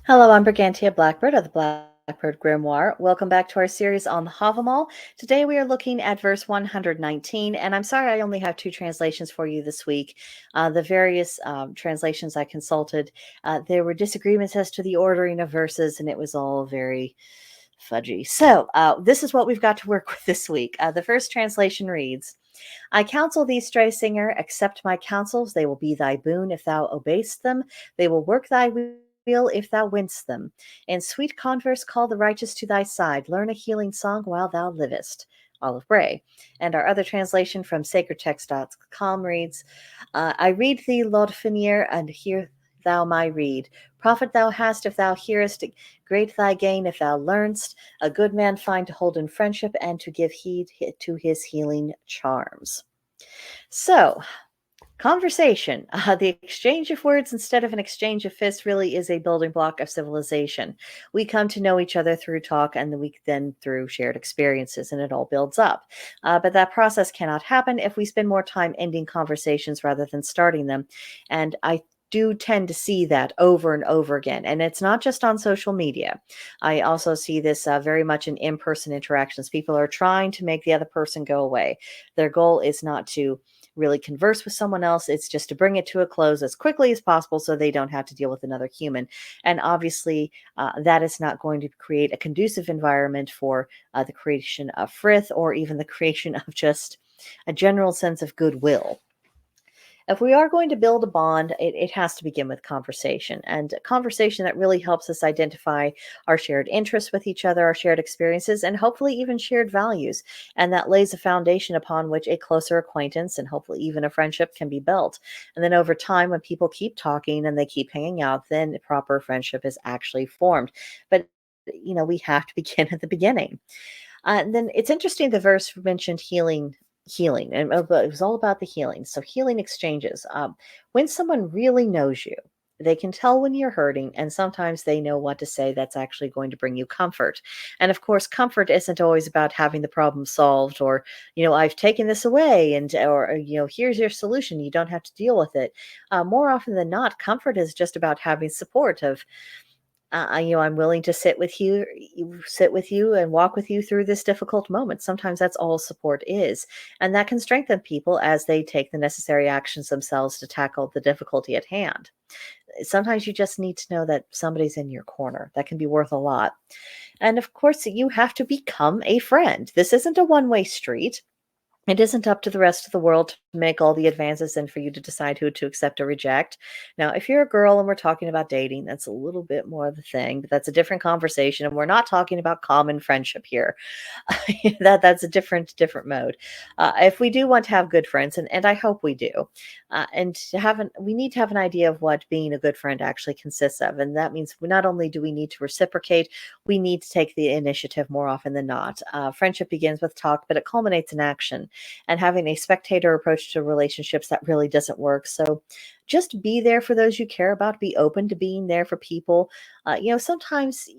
Hello, I'm Brigantia Blackbird of the Blackbird Grimoire. Welcome back to our series on the Havamal. Today we are looking at verse 119, and I'm sorry I only have two translations for you this week. The various translations I consulted, there were disagreements as to the ordering of verses, and it was all very fudgy. So this is what we've got to work with this week. The first translation reads, I counsel thee, stray singer, accept my counsels. They will be thy boon if thou obey'st them. They will work thy weal if thou winst them. In sweet converse call the righteous to thy side. Learn a healing song while thou livest. Olive Bray. And our other translation from sacredtext.com reads, I read thee, Laudfinier, and hear thou my reed. Profit thou hast if thou hearest, great thy gain if thou learnst. A good man find to hold in friendship and to give heed to his healing charms. So, conversation, the exchange of words instead of an exchange of fists, really is a building block of civilization. We come to know each other through talk and then through shared experiences, and it all builds up. But that process cannot happen if we spend more time ending conversations rather than starting them. And I do tend to see that over and over again. And it's not just on social media. I also see this very much in in-person interactions. People are trying to make the other person go away. Their goal is not to really converse with someone else. It's just to bring it to a close as quickly as possible so they don't have to deal with another human. And obviously, that is not going to create a conducive environment for the creation of frith or even the creation of just a general sense of goodwill. If we are going to build a bond, it has to begin with conversation, and a conversation that really helps us identify our shared interests with each other, our shared experiences, and hopefully even shared values. And that lays a foundation upon which a closer acquaintance and hopefully even a friendship can be built. And then over time, when people keep talking and they keep hanging out, then proper friendship is actually formed. But we have to begin at the beginning. And then it's interesting the verse mentioned healing, and but it was all about the healing. So healing exchanges. When someone really knows you, they can tell when you're hurting, and sometimes they know what to say that's actually going to bring you comfort. And of course, comfort isn't always about having the problem solved, or I've taken this away, and or here's your solution. You don't have to deal with it. More often than not, comfort is just about having support of I'm willing to sit with you and walk with you through this difficult moment. Sometimes that's all support is. And that can strengthen people as they take the necessary actions themselves to tackle the difficulty at hand. Sometimes you just need to know that somebody's in your corner. That can be worth a lot. And of course, you have to become a friend. This isn't a one-way street. It isn't up to the rest of the world to make all the advances and for you to decide who to accept or reject. Now, if you're a girl and we're talking about dating, that's a little bit more of a thing, but that's a different conversation. And we're not talking about common friendship here. That's a different mode. If we do want to have good friends, and I hope we do, we need to have an idea of what being a good friend actually consists of. And that means not only do we need to reciprocate, we need to take the initiative more often than not. Friendship begins with talk, but it culminates in action. And having a spectator approach to relationships, that really doesn't work. So just be there for those you care about. Be open to being there for people. Sometimes,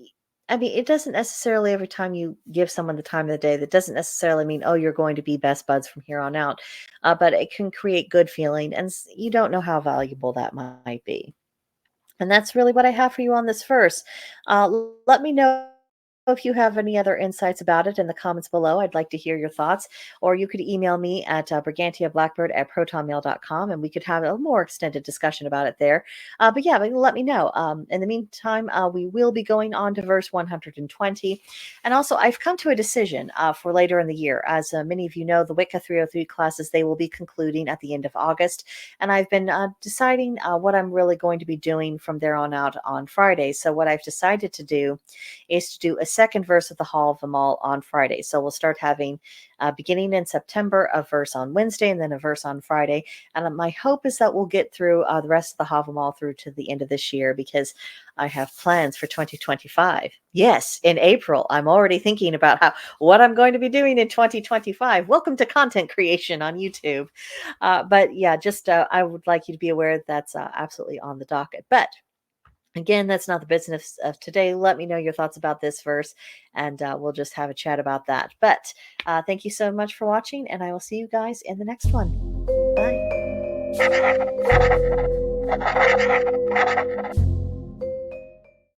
I mean, it doesn't necessarily, every time you give someone the time of the day, that doesn't necessarily mean, oh, you're going to be best buds from here on out. But it can create good feeling, and you don't know how valuable that might be. And that's really what I have for you on this verse. Let me know if you have any other insights about it in the comments below. I'd like to hear your thoughts. Or you could email me at brigantiablackbird@protonmail.com, and we could have a more extended discussion about it there. But let me know. In the meantime, we will be going on to verse 120. And also, I've come to a decision for later in the year. As many of you know, the Wicca 303 classes, they will be concluding at the end of August. And I've been deciding what I'm really going to be doing from there on out on Fridays. So what I've decided to do is to do a second verse of the Havamal on Friday. So we'll start having, beginning in September, a verse on Wednesday and then a verse on Friday. And my hope is that we'll get through the rest of the Havamal through to the end of this year, because I have plans for 2025. Yes, in April, I'm already thinking about what I'm going to be doing in 2025. Welcome to content creation on YouTube. But yeah, just I would like you to be aware that that's absolutely on the docket. But again, that's not the business of today. Let me know your thoughts about this verse, and we'll just have a chat about that. But thank you so much for watching, and I will see you guys in the next one. Bye.